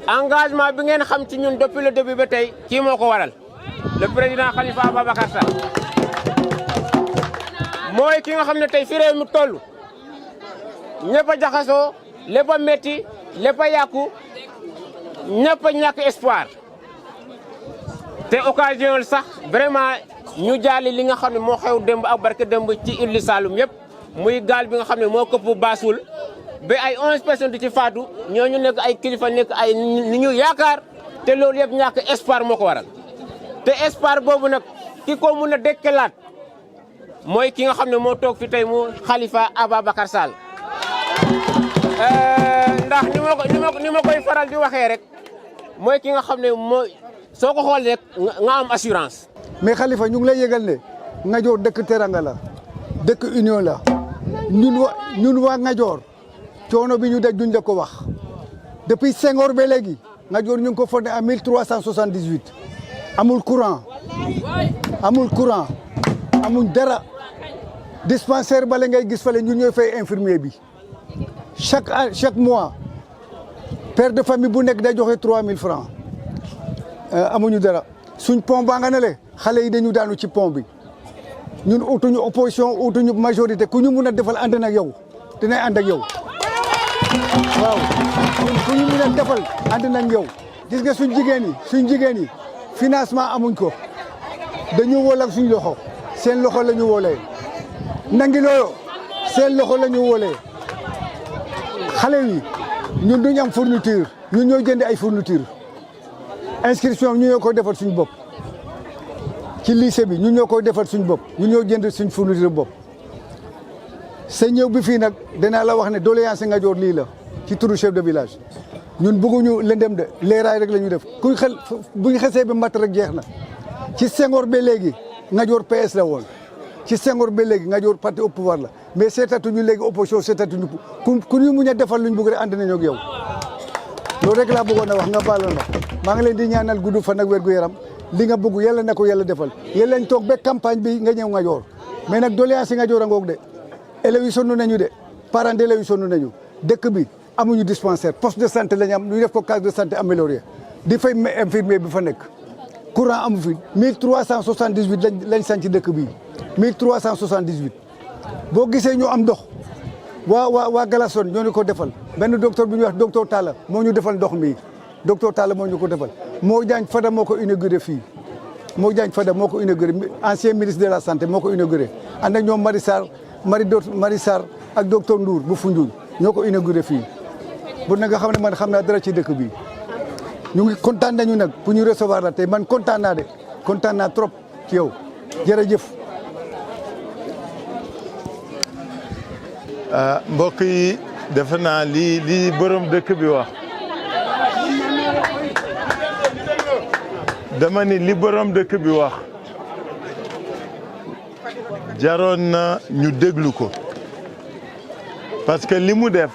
engagement bi ngeen xam ci ñun depuis le début ba tey kii moo ko waral le président Khalifa Ababacar Sall mooy ki nga xam ne tey fi réew mi toll ñëpp a jaxasoo lépp a metti lépp a yàqu ñëpp a ñàkk espoir te occasion sax vraiment ñu jaali li nga xam ne moo xew démb ak barke démb ci Île Saloum yëpp muy gaal bi nga xam ne moo këpp baasul ba ay 11 personnes di ci faatu ñooñu nekk ay kilifa nekk ay ni ñu yaakaar te loolu yëpp ñàkk espoir moo ko waral te espoir boobu nag ki ko mun a dekkalaat mooy ki nga xam ne moo toog fi tey mu Khalifa Ababacar Sall ndax ni ma koy faral di waxee rek mooy ki nga xam ne mooy soo ko xool rek nga am assurance. mais Khalifa ñu ngi lay yëgal ne Nghadior dëkk teranga la dëkk union la ñun waa Nghadior coono bi ñu daj duñ la ko wax depuis Senghor ba léegi Nghadior ñu ngi ko fondé en 1378 amul courant amuñ dara dispensaire bale ngay gis fale ñun ñooy fay infirmier bi chaque mois père de famille bu nekk day joxe 3000 francs amuñu dara suñ pont baa nga ne le xale yi dañu daanu ci pont bi ñun utuñu opposition utuñu majorité ku ñu mun a defal ànd nag yow dinañ ànd ak yow waaw ku ñu mun a defal ànd nag yow gis nga suñ jigéen yi financement amuñ ko dañu wóol ak suñ loxo seen loxo la ñu wóolee nangi looyo seen loxo la ñu wóolee xale yi ñun duñ am fourniture ñun ñoo jënd ay fourniture inscription ñu ñoo koy defal suñu bopp ci lycée bi ñun ñoo koy defal suñu bopp ñun ñoo jënd suñ fourniture bopp sa ñëw bi fii nag danaa la wax ne doléance Nghadior lii la ci turu chef de village ñun bëgguñu lëndëm de leeraay rek la ñu def buñ xesee ba mat rek jeex na ci Senghor ba léegi Nghadior PS la woon ci Senghor ba léegi Nghadior parti au pouvoir la mais seetatuñu léegi opposition seetatuñu ku ñu muñ a defal luñ bëgg rek ànd nañoo ak yow loolu rek laa bëggoon a wax nga baaloon maa ngi leen di ñaanal gudd fan ak wér gu yaram li nga bëgg yàlla na ko yàlla defal yàlla lañ toog ba campagne bi nga ñëw Nghadior mais nag doléance yi Nghadior a ngoog de élèves yi sonn nañu de parents d'élèves yi sonn nañu dëkk bi amuñu dispensaire poste de santé la ñu am ñu def ko case de santé amélioré di fay infirmier bi fa nekk courant amu fi 1378 lañ sanc dëkk bi 1378 boo gisee ñu am ndox waa Galasone ñoo ñu ko defal benn docteur bu ñuy wax docteur Talla moo ñu defal ndox mi docteur Talla moo ñu ko defal moo Diagne Fada moo ko inauguré fii moo Diagne Fada moo ko inauguré ancien ministre de la santé moo ko inauguré ànd ak ñoom Marie Sarr ak docteur Ndour bu Foundiougne ñoo ko inauguré fii bu na nga xam ne man xam naa dara ci dëkk bi ñu ngi kontaan nañu nag pour ñu recevoir la tey man kontaan naa de kontaan naa trop ci yow jërëjëf. mbokk yi defe naa lii borom dëkk bi wax dama ni li borom dëkk bi wax jaroon na ñu déglu ko parce que li mu def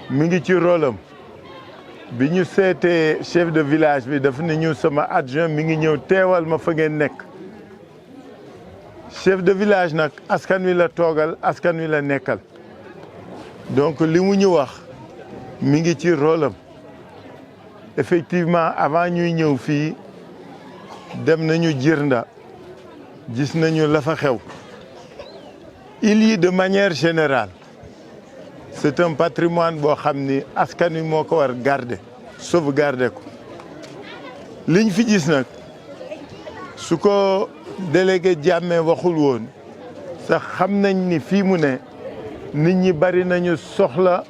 mi ngi ci rôlam bi ñu seetee chef de village bi daf ne ñu sama adjoint mi ngi ñëw teewal ma fa ngeen nekk chef de village nag askan wi la toogal askan wi la nekkal donc li mu ñu wax mi ngi ci rôlam effectivement avant ñuy ñëw fii dem nañu Jirnda gis nañu la fa xew il y de manière générale c'est un patrimoine boo xam ni askan wi moo ko war garder sauvegarder ko liñ fi gis nag su ko délégué Diamé waxul woon sax xam nañ ni fii mu ne nit ñi bari nañu soxla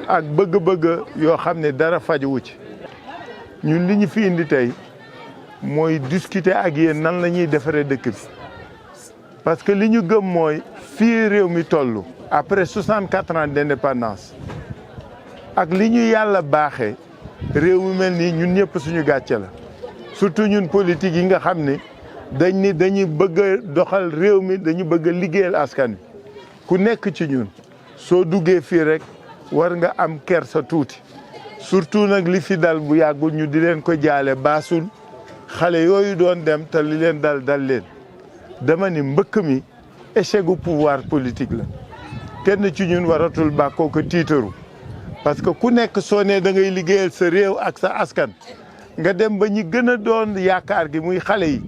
ak bëgg-bëgg yoo xam ne dara fajuwu ci ñun li ñu fi indi tey mooy discuter ak yéen nan la ñuy defaree dëkk bi parce que li ñu gëm mooy fii réew mi toll après 64 ans d'indépendance ak li ñu yàlla baaxee réew mi mel nii ñun ñëpp suñu gàcce la surtout ñun politique yi nga xam ne dañuy bëgg a doxal réew mi dañu bëgg a liggéeyal askan wi ku nekk ci ñun soo duggee fii rek war nga am kersa tuuti surtout nag li fi dal bu yàggul ñu di leen ko jaale baasul xale yooyu doon dem te li leen dal leen dama ni mbëkk mi échec gu pouvoir politique la kenn ci ñun waratul bàkkoo ko tiitaru parce que ku nekk soo nee da ngay liggéeyal sa réew ak sa askan nga dem ba ñi gën a doon yaakaar gi muy xale yi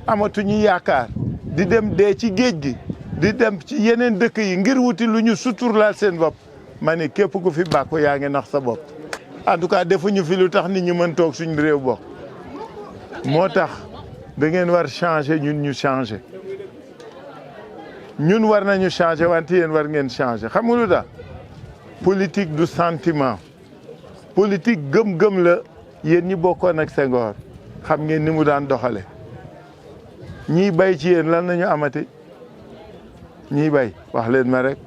amatuñu yaakaar di dem dee ci géej gi di dem ci yeneen dëkk yi ngir wuti lu ñu suturlaal seen bopp ma ne képp ku fi bàkko yaa ngi nax sa bopp en tout cas defuñu fi lu tax nit ñi mën toog suñu réew bokk moo tax da ngeen war changer ñun ñu changer ñun war nañu changer wante yéen war ngeen changer xam nga lu tax politique du sentiment politique gëm-gëm la yéen ñi bokkoon ak Senghor xam ngeen ni mu daan doxale ñiy bay ci yéen lan nañu amati ñiy bay wax leen ma rek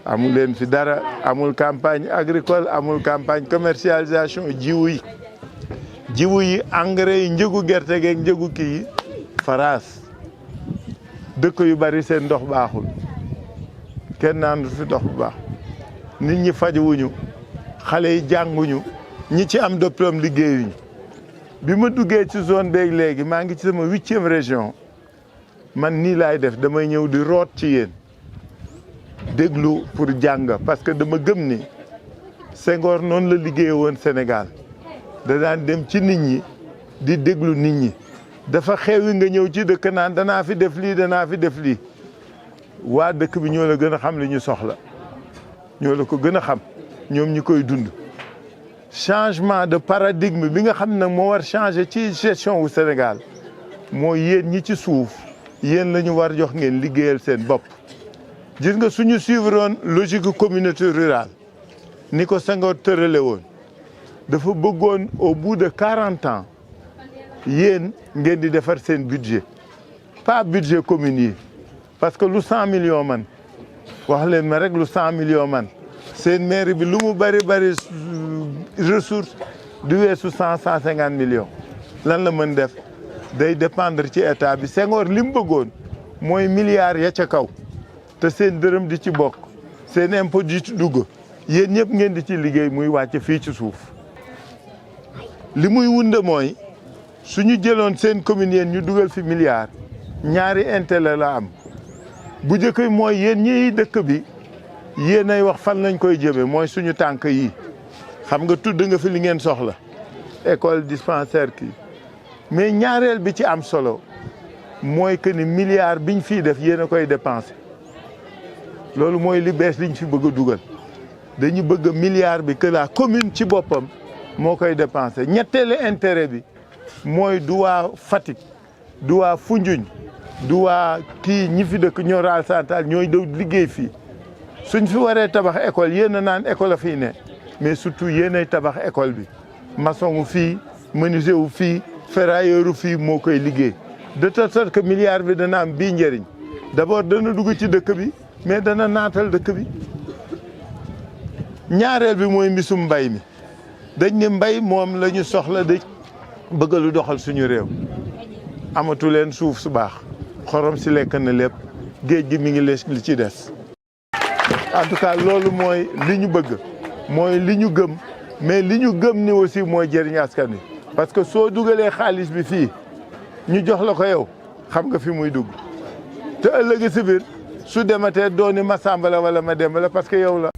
amul leen fi dara amul campagne agricole amul campagne commercialisation jiwu yi engrais yi njëgu gerte geeg njëgu kii yi faraas dëkk yu bari seen ndox baaxul kenn naanu fi ndox bu baax nit ñi fajuwuñu xale yi jànguñu ñi ci am diplôme liggéeyuñ bi ma duggee ci zone beeg léegi maa ngi ci sama 8e région man nii laay def damay ñëw di root ci yéen déglu pour jàng parce que dama gëm ni Senghor noonu la liggéey woon Sénégal da daan dem ci nit ñi di déglu nit ñi dafa xewi nga ñëw ci dëkk naan danaa fi def lii danaa fi def lii waa dëkk bi ñoo la gën a xam li ñu soxla ñoo la ko gën a xam ñoom ñi koy dund changement de paradigme bi nga xam nag moo war changer ci gestion wu Sénégal mooy yéen ñi ci suuf yéen la ñu war jox ngeen liggéeyal seen bopp gis nga suñu suivre woon logique communauté rurale ni ko Senghor tërale woon dafa bëggoon au bout de 40 ans yéen ngeen di defar seen budget pas budget communes yi parce que lu 100 millions man wax leen ma rek lu 100 millions man seen mairie bi lu mu bari ressource du weesu 150 millions lan la mën def day dépendre ci état bi Senghor li mu bëggoon mooy milliards ya ca kaw te seen dërëm di ci bokk seen impôt di ci dugg yéen ñëpp ngeen di ci liggéey muy wàcc fii ci suuf li muy wunde mooy suñu jëloon seen commune yéen ñu dugal fi milliards ñaari intérêt la am bu njëkk mooy yéen ñiy dëkk bi yéen ay wax fan lañ koy jëme mooy suñu tànk yi xam nga tudd nga fi li ngeen soxla école dispensaire kii mais ñaareel bi ci am solo mooy que ni milliards biñ fiy def yéen a koy dépensé loolu mooy li bees liñ fi bëgg a dugal dañu bëgg milliard bi que la commune ci boppam moo koy dépensé ñetteelu intérêt bi mooy du waa Fatick du waa Foundiougne du waa kii ñi fi dëkk ñoo raal santal ñooy daw liggéey fii suñ fi waree tabax école yéen a naan école a fii ne mais surtout yéenay tabax école bi maçon wu fii menuisier wu fii ferrailleur wu fii moo koy liggéey de telle sorte que milliard bi dana am bii njëriñ d'abord dana dugg ci dëkk bi mais dana naatal dëkk bi ñaareel bi mooy mbisum mbay mi dañ ne mbay moom la ñu soxla da bëgg lu doxal suñu réew amatu leen suuf su baax xorom si lekk na lépp géej gi mi ngi lees li ci des en tout cas loolu mooy li ñu bëgg mooy li ñu gëm mais li ñu gëm ni aussi mooy jëriñ askan wi parce que soo dugalee xaalis bi fii ñu jox la ko yow xam nga fi muy dugg te ëllëg si biir su dematee dooni ma sàmbala wala ma dembala parce que yow la